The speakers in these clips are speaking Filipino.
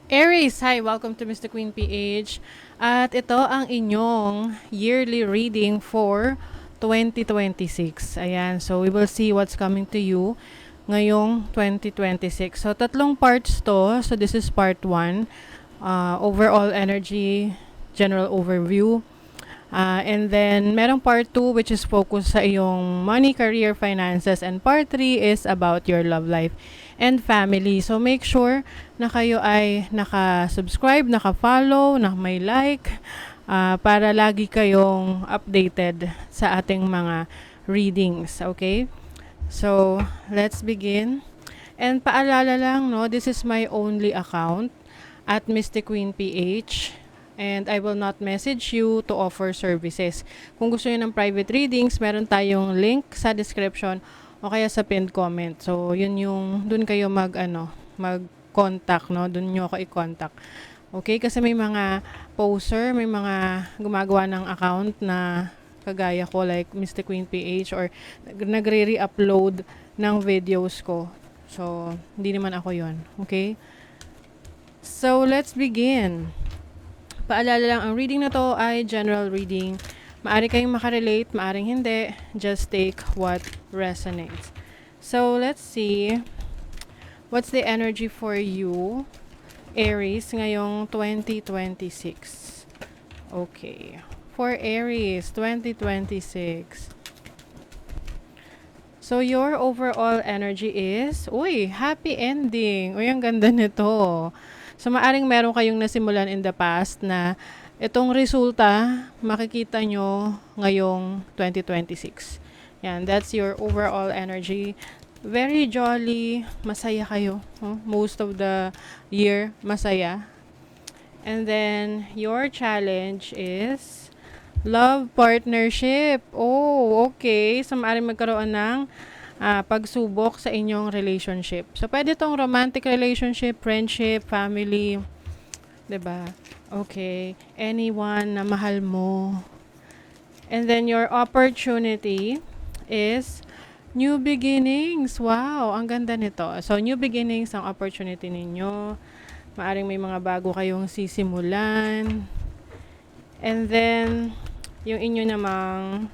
Aries, hi! Welcome to Mr. Queen PH. At ito ang inyong yearly reading for 2026. Ayan, so we will see what's coming to you ngayong 2026. So, tatlong parts to. So, this is part 1. Overall energy, general overview. And then, merong part 2 which is focused sa iyong money, career, finances. And part 3 is about your love life and family. So, make sure na kayo ay naka-subscribe, naka-follow, na may like, para lagi kayong updated sa ating mga readings. Okay? So, let's begin. And paalala lang, no, this is my only account at Mystic Queen PH. And I will not message you to offer services. Kung gusto niyo ng private readings, meron tayong link sa description o kaya sa pinned comment. So, yun yung, dun kayo mag-contact, no? Dun nyo ako i-contact. Okay? Kasi may mga poster, may mga gumagawa ng account na kagaya ko, like Mystic Queen PH, or nagre-re-upload ng videos ko. So, hindi naman ako yun. Okay? So, let's begin. Paalala lang, ang reading na to ay general reading. Maari kayong makarelate, maaring hindi. Just take what resonates. So, let's see. What's the energy for you, Aries, ngayong 2026? Okay. For Aries, 2026. So, your overall energy is, happy ending. Ang ganda nito. So, maaring meron kayong nasimulan in the past na itong resulta, makikita nyo ngayong 2026. Yan, that's your overall energy. Very jolly, masaya kayo. Most of the year, masaya. And then, your challenge is love partnership. Oh, okay. So, maaaring magkaroon ng pagsubok sa inyong relationship. So, pwede itong romantic relationship, friendship, family. 'Di ba? Okay. Anyone na mahal mo. And then, your opportunity is new beginnings. Wow, ang ganda nito. So, new beginnings ang opportunity ninyo. Maaring may mga bago kayong sisimulan. And then, yung inyo namang,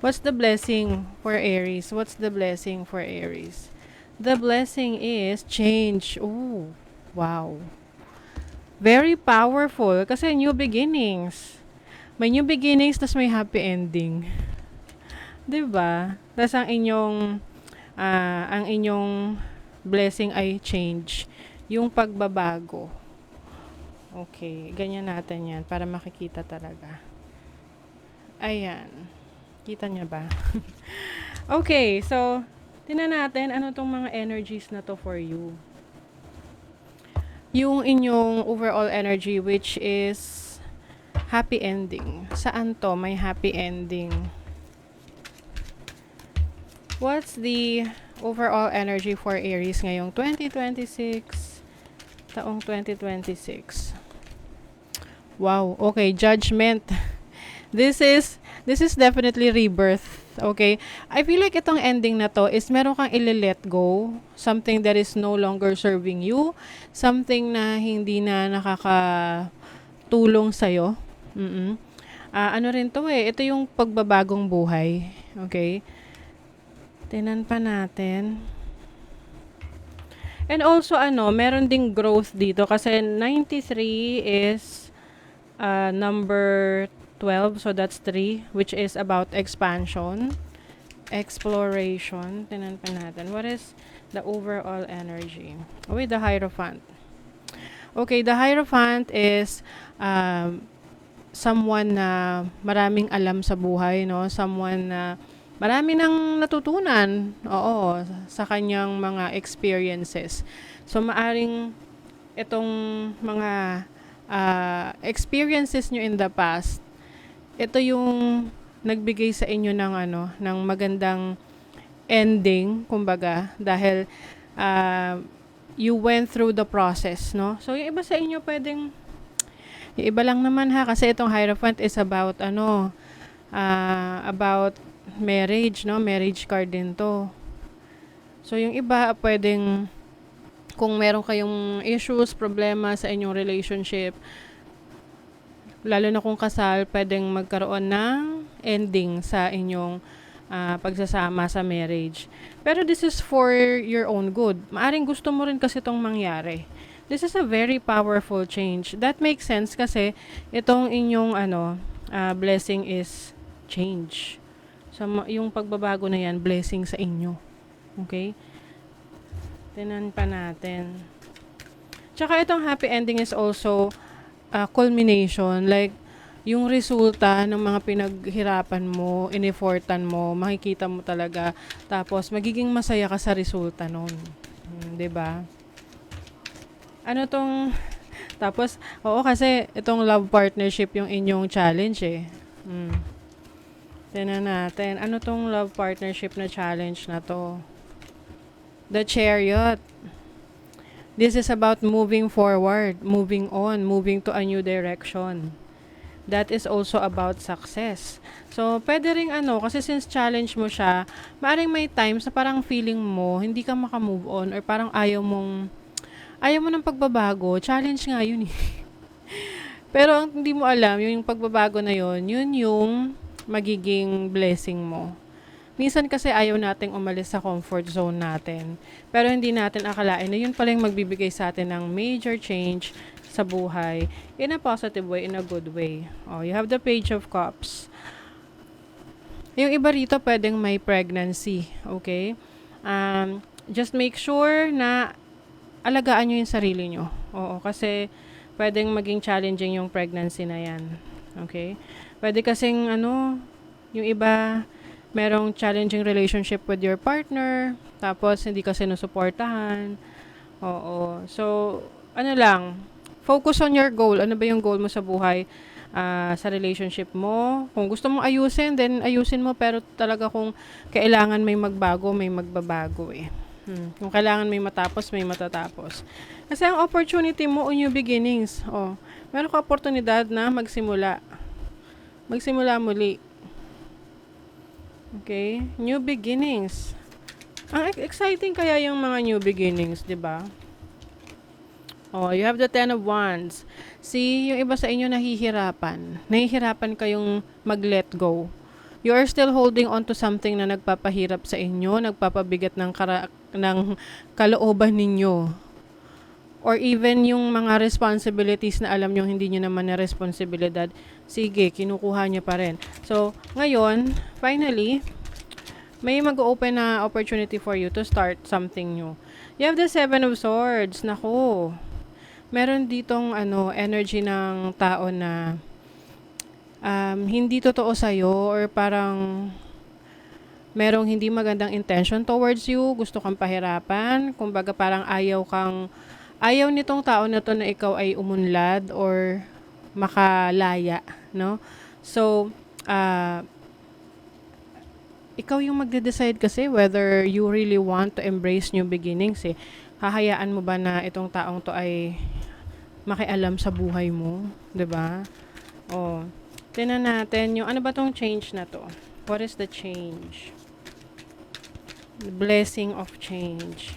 what's the blessing for Aries? What's the blessing for Aries? The blessing is change. Oh, wow. Very powerful kasi new beginnings. May new beginnings, tas may happy ending. 'Di ba? Tas ang inyong blessing ay change. Yung pagbabago. Okay, ganyan natin yan para makikita talaga. Ayan. Kita niya ba? Okay, so, tingnan natin ano tong mga energies na to for you. Yung inyong overall energy, which is happy ending. Saan to may happy ending? What's the overall energy for Aries ngayong 2026? Taong 2026. Wow, okay, judgment. This is definitely rebirth. Okay? I feel like itong ending na to is meron kang i-let go. Something that is no longer serving you. Something na hindi na nakakatulong sa'yo. Ano rin to eh. Ito yung pagbabagong buhay. Okay? Tinan pa natin. And also meron ding growth dito kasi 93 is number 12, so that's 3, which is about expansion, exploration. Tinan pa natin. What is the overall energy? The Hierophant. Okay, the Hierophant is someone na maraming alam sa buhay, no? Someone na marami nang natutunan, sa kanyang mga experiences. So, maaring itong mga experiences nyo in the past, ito yung nagbigay sa inyo ng magandang ending, kumbaga, dahil you went through the process, no? So, yung iba sa inyo yung iba lang naman ha, kasi itong Hierophant is about about marriage, no? Marriage card din to. So, yung iba pwedeng Kung meron kayong issues, problema sa inyong relationship, lalo na kung kasal, pwedeng magkaroon ng ending sa inyong pagsasama sa marriage. Pero this is for your own good. Maaring gusto mo rin kasi itong mangyari. This is a very powerful change. That makes sense kasi itong inyong blessing is change. So, yung pagbabago na yan, blessing sa inyo. Okay? Tinan pa natin. Tsaka itong happy ending is also culmination. Like, yung resulta ng mga pinaghirapan mo, ineffortan mo, makikita mo talaga. Tapos, magiging masaya ka sa resulta nun. 'Di ba? Ano tong... Tapos, oo kasi itong love partnership yung inyong challenge eh. Tingnan natin. Ano tong love partnership na challenge na to? The Chariot. This is about moving forward, moving on, moving to a new direction. That is also about success. So, pwede ring kasi since challenge mo siya, maaaring may times na parang feeling mo, hindi ka makamove on or parang ayaw mo ng pagbabago. Challenge nga yun eh. Pero ang hindi mo alam, yung pagbabago na yun yung magiging blessing mo. Minsan kasi ayaw nating umalis sa comfort zone natin. Pero hindi natin akalain na yun pala yung magbibigay sa atin ng major change sa buhay in a positive way, in a good way. Oh, you have the Page of Cups. Yung iba rito pwedeng may pregnancy, okay? Just make sure na alagaan nyo yung sarili nyo. Oo, kasi pwedeng maging challenging yung pregnancy na yan. Okay? Pwede kasing yung iba merong challenging relationship with your partner, tapos hindi ka sinusuportahan. Oo. So, focus on your goal. Ano ba yung goal mo sa buhay, sa relationship mo? Kung gusto mong ayusin, then ayusin mo. Pero talaga kung kailangan may magbago, may magbabago eh. Kung kailangan may matapos, may matatapos. Kasi ang opportunity mo, new beginnings. Oh, meron ka oportunidad na magsimula. Magsimula muli. Okay? New beginnings. Ang exciting kaya yung mga new beginnings, di ba? Oh, you have the Ten of Wands. See, yung iba sa inyo nahihirapan. Nahihirapan kayong mag-let go. You are still holding on to something na nagpapahirap sa inyo, nagpapabigat ng kalooban ninyo. Or even yung mga responsibilities na alam nyo hindi nyo naman na responsibilidad, sige, kinukuha nyo pa rin. So, ngayon, finally, may mag-open na opportunity for you to start something new. You have the Seven of Swords. Naku, meron ditong energy ng tao na hindi totoo sa'yo or parang merong hindi magandang intention towards you, gusto kang pahirapan, kumbaga parang ayaw nitong tao na to na ikaw ay umunlad or makalaya, no? So, ikaw yung magde-decide kasi whether you really want to embrace new beginnings eh. Hahayaan mo ba na itong taong to ay makialam sa buhay mo, 'di ba? Oh. Tingnan natin yung ano ba tong change na to? What is the change? The blessing of change.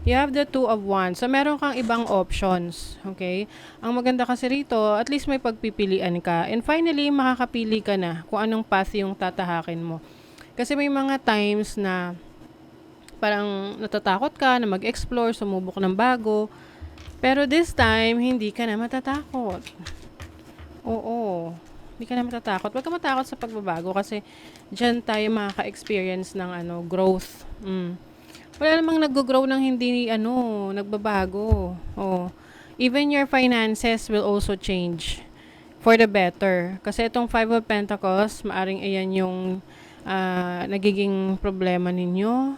You have the Two of Wands. So, meron kang ibang options. Okay? Ang maganda kasi rito, at least may pagpipilian ka. And finally, makakapili ka na kung anong path yung tatahakin mo. Kasi may mga times na parang natatakot ka na mag-explore, sumubok ng bago. Pero this time, hindi ka na matatakot. Oo. Hindi ka na matatakot. Huwag ka matakot sa pagbabago kasi dyan tayo makaka-experience ng growth. Wala namang nag-grow ng hindi nagbabago. Oh. Even your finances will also change for the better. Kasi itong Five of Pentacles, maaring iyan yung nagiging problema ninyo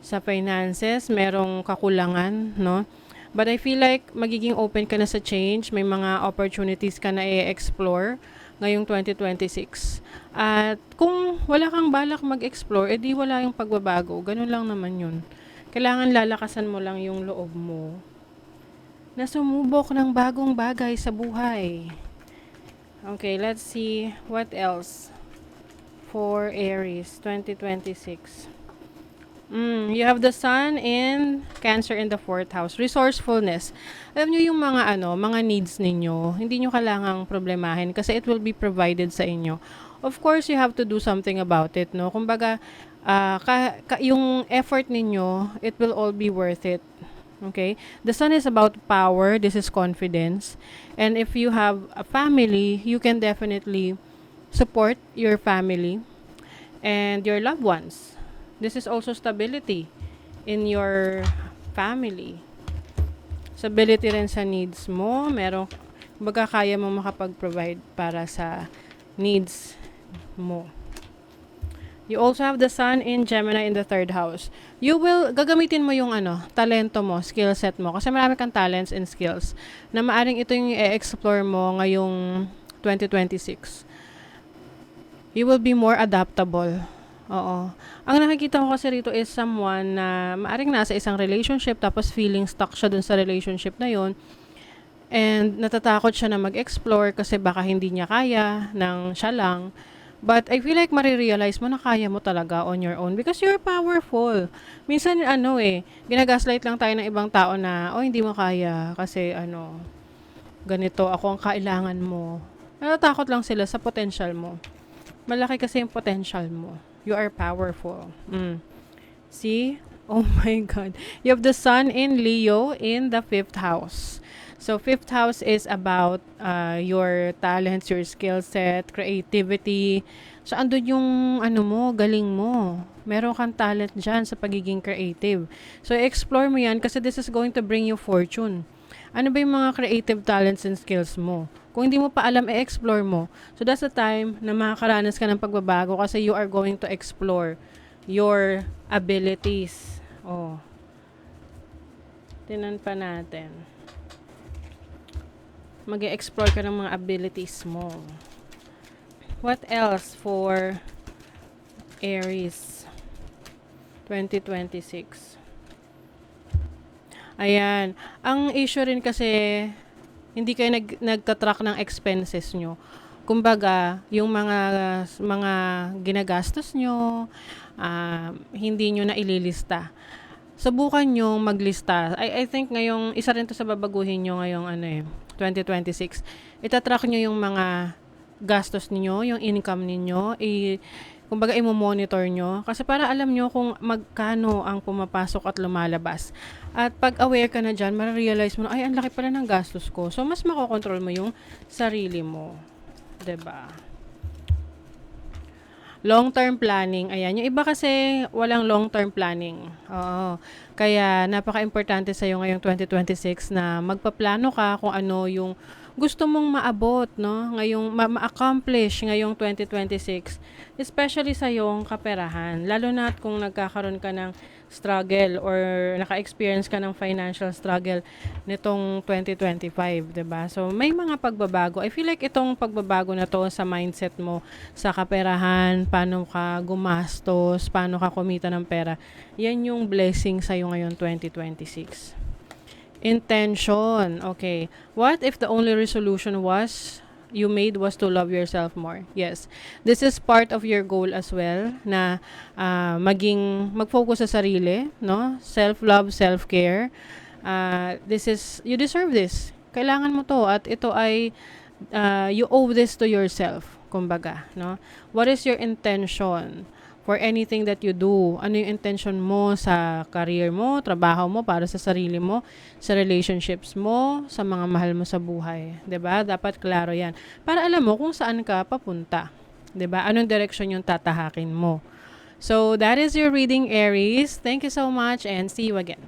sa finances. Merong kakulangan, no? But I feel like magiging open ka na sa change. May mga opportunities ka na i-explore ngayong 2026. At kung wala kang balak mag-explore, edi wala yung pagbabago. Ganun lang naman yun. Kailangan lalakasan mo lang yung loob mo na sumubok ng bagong bagay sa buhay. Okay, let's see what else for Aries 2026. You have the sun in Cancer in the fourth house. Resourcefulness. Alam nyo yung mga mga needs ninyo, hindi nyo kailangang problemahin kasi it will be provided sa inyo. Of course, you have to do something about it, no? Kumbaga, yung effort ninyo, it will all be worth it. Okay? The sun is about power. This is confidence. And if you have a family, you can definitely support your family and your loved ones. This is also stability in your family. Stability rin sa needs mo. Kumbaga kaya mo makapag-provide para sa needs mo. You also have the sun in Gemini in the third house. Gagamitin mo yung talento mo, skill set mo. Kasi marami kang talents and skills na maaring ito yung i-explore mo ngayong 2026. You will be more adaptable. Oo. Ang nakikita ko kasi rito is someone na maaring nasa isang relationship tapos feeling stuck siya dun sa relationship na yon. And natatakot siya na mag-explore kasi baka hindi niya kaya ng siya lang. But I feel like marirealize mo na kaya mo talaga on your own because you're powerful. Minsan ginagaslight lang tayo ng ibang tao na, hindi mo kaya kasi ganito, ako ang kailangan mo. Natatakot lang sila sa potential mo. Malaki kasi yung potential mo. You are powerful. See? Oh my God. You have the sun in Leo in the fifth house. So, fifth house is about your talents, your skill set, creativity. So, andun yung galing mo. Meron kang talent dyan sa pagiging creative. So, explore mo yan kasi this is going to bring you fortune. Ano ba yung mga creative talents and skills mo? Kung hindi mo pa alam, explore mo. So, that's the time na makakaranas ka ng pagbabago kasi you are going to explore your abilities. Tinan pa natin. Mag-explore ka ng mga abilities mo. What else for Aries 2026? Ayan. Ang issue rin kasi, hindi kayo nagtatrack ng expenses nyo. Kumbaga, yung mga ginagastos nyo, hindi nyo na ililista. Subukan nyo maglista. I think ngayong, isa rin to sa babaguhin nyo ngayong 2026. Itatrack nyo yung mga gastos niyo, yung income ninyo, kumbaga i-monitor nyo. Kasi para alam nyo kung magkano ang pumapasok at lumalabas. At pag aware ka na dyan, mararealize mo na, ang laki pala ng gastos ko. So, mas makokontrol mo yung sarili mo. 'Di ba? Long-term planning. Ayan. Yung iba kasi walang long-term planning. Oo. Kaya napaka-importante sa'yo ngayong 2026 na magpaplano ka kung ano yung gusto mong maabot, no? Ngayong ma-accomplish ngayong 2026. Especially sa yung kaperahan. Lalo na kung nagkakaroon ka ng struggle or naka-experience ka ng financial struggle nitong 2025, 'di ba? So may mga pagbabago. I feel like itong pagbabago na to sa mindset mo sa kaperahan, paano ka gumastos, paano ka kumita ng pera. Yan yung blessing sa iyo ngayon 2026. Intention. Okay. What if the only resolution you made was to love yourself more? Yes. This is part of your goal as well na mag-focus sa sarili, no? Self-love, self-care. You deserve this. Kailangan mo to at ito ay you owe this to yourself, kumbaga, no? What is your intention for anything that you do? Ano yung intention mo sa career mo, trabaho mo, para sa sarili mo, sa relationships mo, sa mga mahal mo sa buhay, 'di ba? Dapat klaro 'yan. Para alam mo kung saan ka papunta, 'di ba? Anong direction yung tatahakin mo. So, that is your reading, Aries. Thank you so much and see you again.